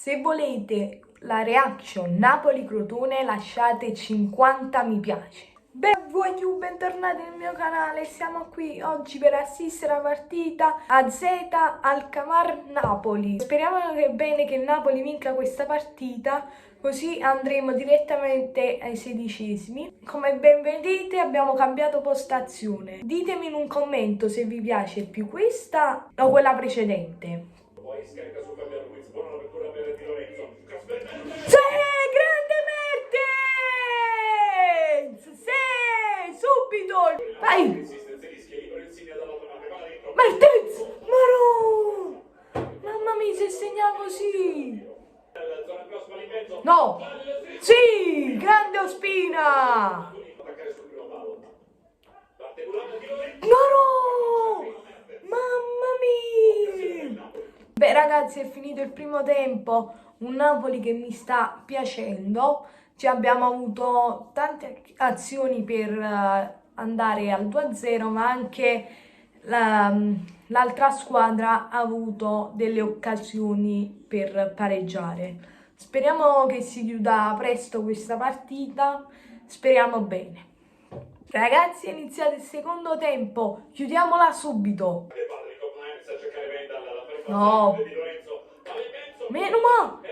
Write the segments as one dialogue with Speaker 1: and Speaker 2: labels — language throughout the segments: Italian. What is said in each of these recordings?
Speaker 1: Se volete la reaction Napoli-Crotone lasciate 50 mi piace. Bentornati nel mio canale, siamo qui oggi per assistere alla partita AZ Alkmaar Napoli. Speriamo bene che il Napoli vinca questa partita, così andremo direttamente ai 16esimi. Come ben vedete abbiamo cambiato postazione. Ditemi in un commento se vi piace più questa o quella precedente.
Speaker 2: Poi scarica su Fabian Ruiz, buona apertura per Di Lorenzo.
Speaker 1: Sì, grande Mertens! Sì, subito! Vai! Mertens! Ma no! Mamma mia, se segna così! No! Sì, grande Ospina! No! Mamma mia! Beh ragazzi, è finito il primo tempo, un Napoli che mi sta piacendo. Abbiamo avuto tante azioni per andare al 2-0, ma anche l'altra squadra ha avuto delle occasioni per pareggiare. Speriamo che si chiuda presto questa partita, speriamo bene. Ragazzi, è iniziato il secondo tempo, chiudiamola subito. No. Meno male.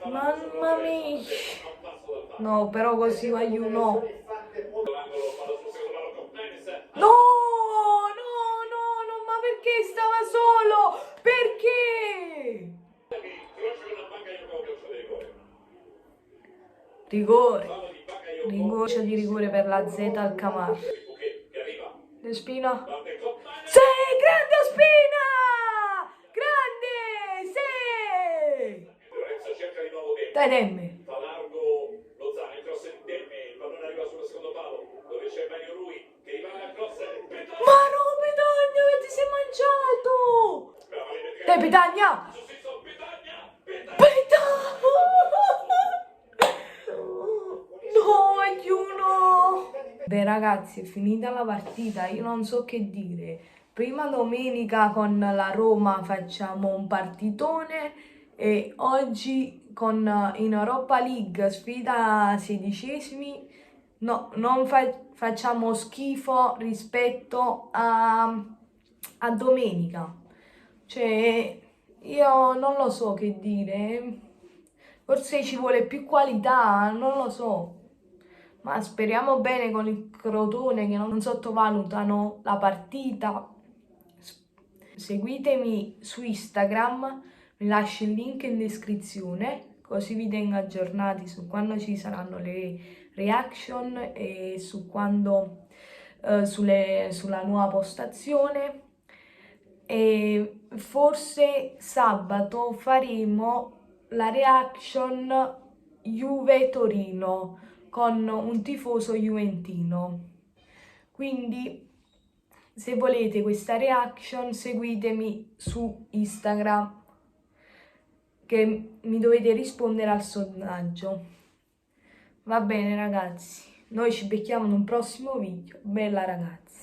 Speaker 1: Mamma mia. No, però così voglio no. No, ma perché stava solo? Perché? Rigore. Rigore di rigore per la Z Alkmaar. Ospina. Sì, grande Ospina! Grande! Sì! Dai, Demme.
Speaker 2: Fa largo Lozano, il cross interno, il pallone arriva sullo secondo palo, dove c'è Mario Rui, che rimane al cross.
Speaker 1: Ma no, Petagna, che ti sei mangiato? Dai, Petagna! No, aiuto! Beh ragazzi, è finita la partita, io non so che dire. Prima domenica con la Roma facciamo un partitone e oggi in Europa League sfida 16esimi non facciamo schifo rispetto a domenica. Cioè, io non lo so che dire. Forse ci vuole più qualità, non lo so. Ma speriamo bene con il Crotone che non sottovalutano la partita. Seguitemi su Instagram, vi lascio il link in descrizione, così vi tengo aggiornati su quando ci saranno le reaction e su quando sulla nuova postazione. E forse sabato faremo la reaction Juve-Torino con un tifoso juventino. Quindi se volete questa reaction seguitemi su Instagram che mi dovete rispondere al sondaggio. Va bene ragazzi, noi ci becchiamo in un prossimo video. Bella ragazzi.